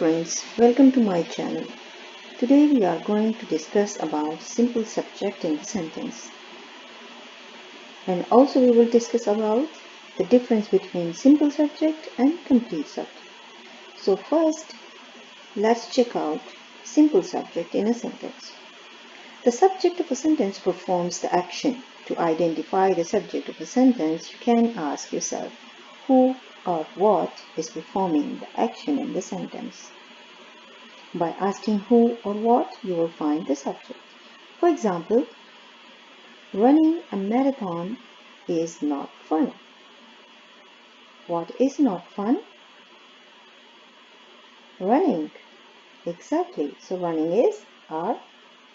friends, welcome to my channel. Today we are going to discuss about simple subject in the sentence. And also we will discuss about the difference between simple subject and complete subject. So first, let's check out simple subject in a sentence. The subject of a sentence performs the action. To identify the subject of a sentence, you can ask yourself, who or what is performing the action in the sentence? By asking who or what, you will find the subject. For example, running a marathon is not fun. What is not fun? Running. Exactly. So running is our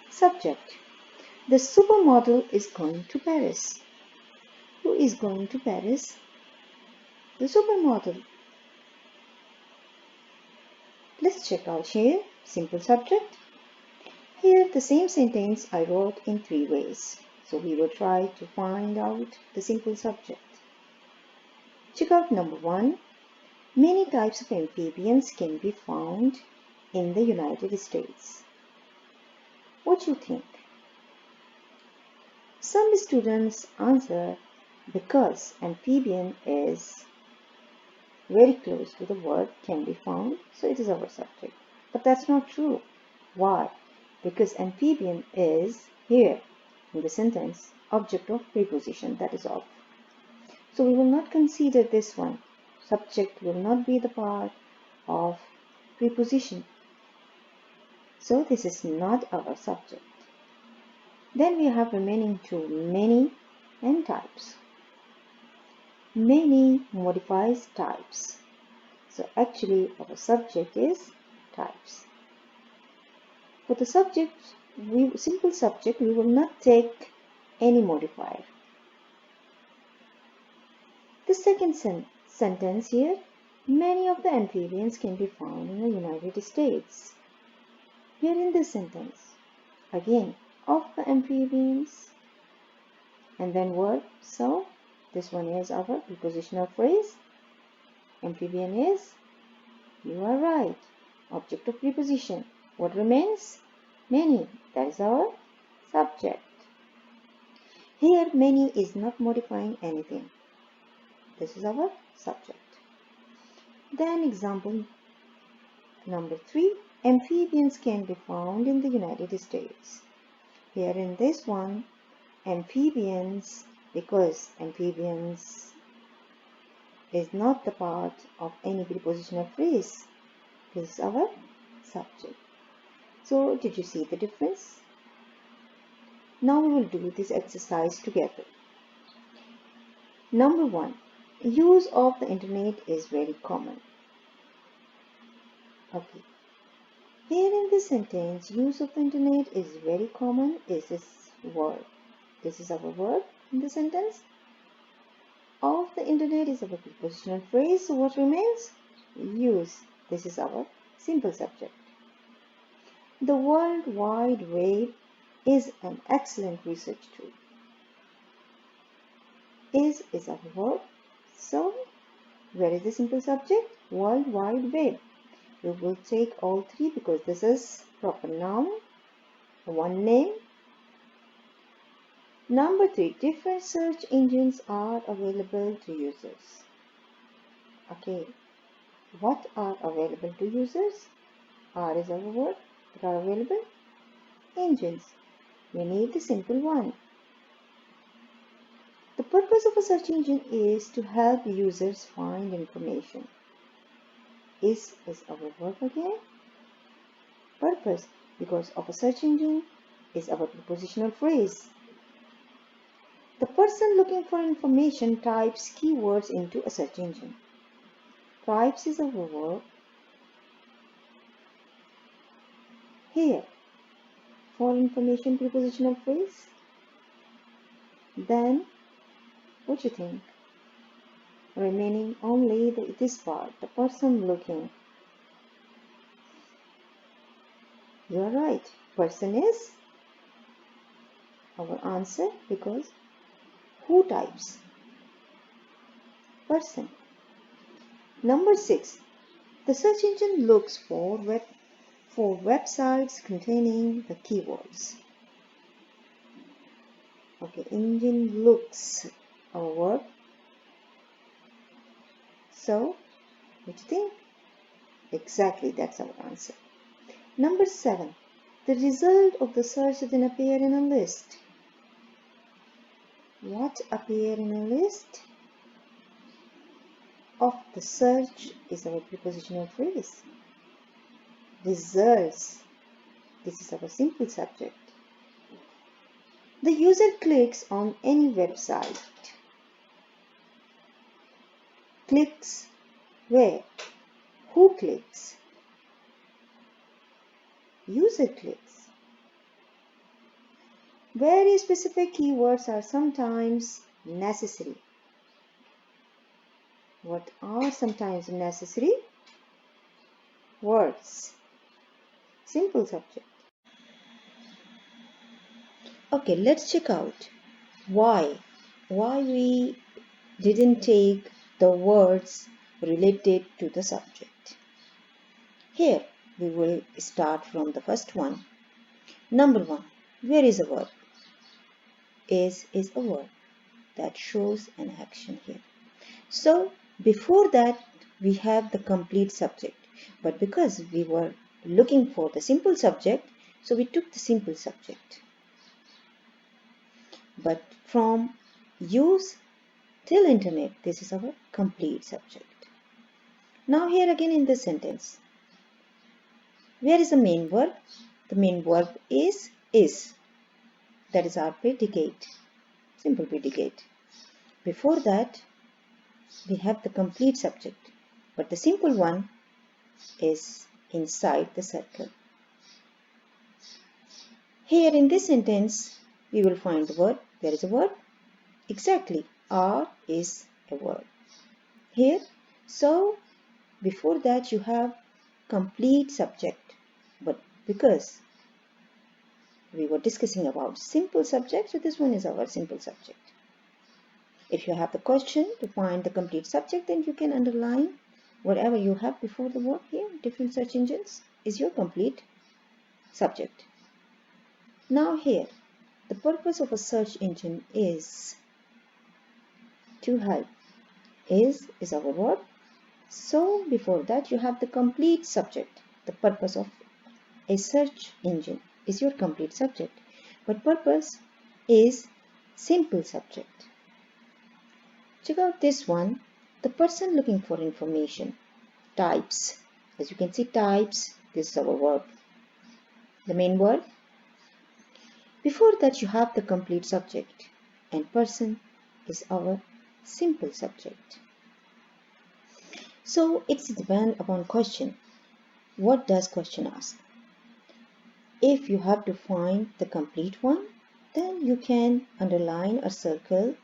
subject. The supermodel is going to Paris. Who is going to Paris? The supermodel. Let's check out here. Simple subject. Here the same sentence I wrote in 3 ways. So we will try to find out the simple subject. Check out number 1. Many types of amphibians can be found in the United States. What do you think? Some students answer because amphibian is very close to the word can be found, so it is our subject. But that's not true. Why? Because amphibian is here in the sentence object of preposition, that is of. So we will not consider this one. Subject will not be the part of preposition. So this is not our subject. Then we have remaining two, many and types. Many modifies types. So actually our subject is types. For the subject, simple subject, we will not take any modifier. The second sentence here, many of the amphibians can be found in the United States. Here in this sentence, again, of the amphibians and then verb. So this one is our prepositional phrase. Amphibian is, you are right, object of preposition. What remains? Many. That is our subject. Here many is not modifying anything. This is our subject. Then example number 3. Amphibians can be found in the United States. Here in this one, amphibians, because amphibians is not the part of any prepositional phrase. This is our subject. So did you see the difference? Now we will do this exercise together. Number 1. Use of the internet is very common. Okay. Here in this sentence, use of the internet is very common is this word. This is our word in the sentence. Of the internet is our prepositional phrase. So what remains? Use. This is our simple subject. The World Wide Web is an excellent research tool. Is our verb. So where is the simple subject? World Wide Web. We will take all 3 because this is proper noun, one name. Number 3, different search engines are available to users. Okay, what are available to users? Are is our word. That are available? Engines. We need the simple one. The purpose of a search engine is to help users find information. Is our verb again. Purpose, because of a search engine, is our prepositional phrase. The person looking for information types keywords into a search engine. Types is our verb. Here, for information prepositional phrase. Then, what you think? Remaining only this part, the person looking. You are right. Person is our answer because who types? Person. Number 6. The search engine looks for websites containing the keywords. Okay, engine looks our verb. So, what do you think? Exactly, that's our answer. Number 7. The result of the search then appear in a list. What appear in a list of the search is our prepositional phrase. Results. This is our simple subject. The user clicks on any website. Clicks where? Who clicks? User clicks. Very specific keywords are sometimes necessary. What are sometimes necessary? Words. Simple subject. Okay, let's check out why we didn't take the words related to the subject. Here we will start from the first one. Number 1. Where is a verb? Is a verb that shows an action here. So before that we have the complete subject, but because we were looking for the simple subject, so we took the simple subject. But from use till internet, this is our complete subject. Now here again in this sentence, where is the main verb? The main verb is. That is our predicate, simple predicate. Before that, we have the complete subject, but the simple one is inside the circle. Here in this sentence, we will find the word. There is a word. Exactly, are is a word. Here, so before that you have complete subject, but because we were discussing about simple subject, so this one is our simple subject. If you have the question to find the complete subject, then you can underline whatever you have before the word here, different search engines, is your complete subject. Now here, the purpose of a search engine is to help. Is our verb. So before that you have the complete subject. The purpose of a search engine is your complete subject, but purpose is simple subject. Check out this one. The person looking for information. Types. As you can see, types. This is our verb. The main verb. Before that you have the complete subject, and person is our simple subject. So it's depend upon question. What does question ask? If you have to find the complete one, then you can underline or circle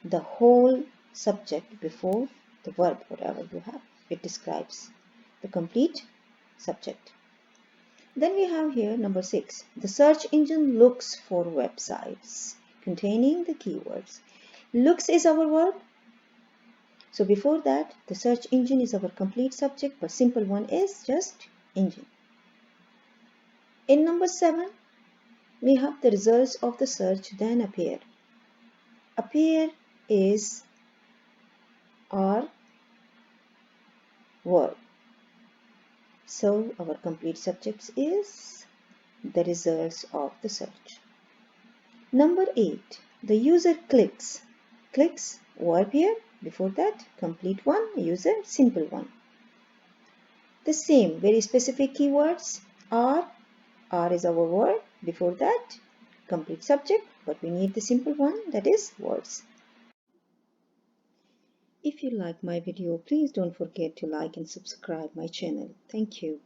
the whole subject before the verb, whatever you have. It describes the complete subject. Then we have here number 6. The search engine looks for websites containing the keywords. Looks is our verb. So before that, the search engine is our complete subject, but simple one is just engine. In number 7, we have the results of the search then appear. Appear is our verb. So our complete subject is the results of the search. Number 8, the user clicks. Clicks, verb here. Before that, complete one, user, simple one. The same, very specific keywords are. Are is our verb. Before that, complete subject, but we need the simple one, that is words. If you like my video, please don't forget to like and subscribe my channel. Thank you.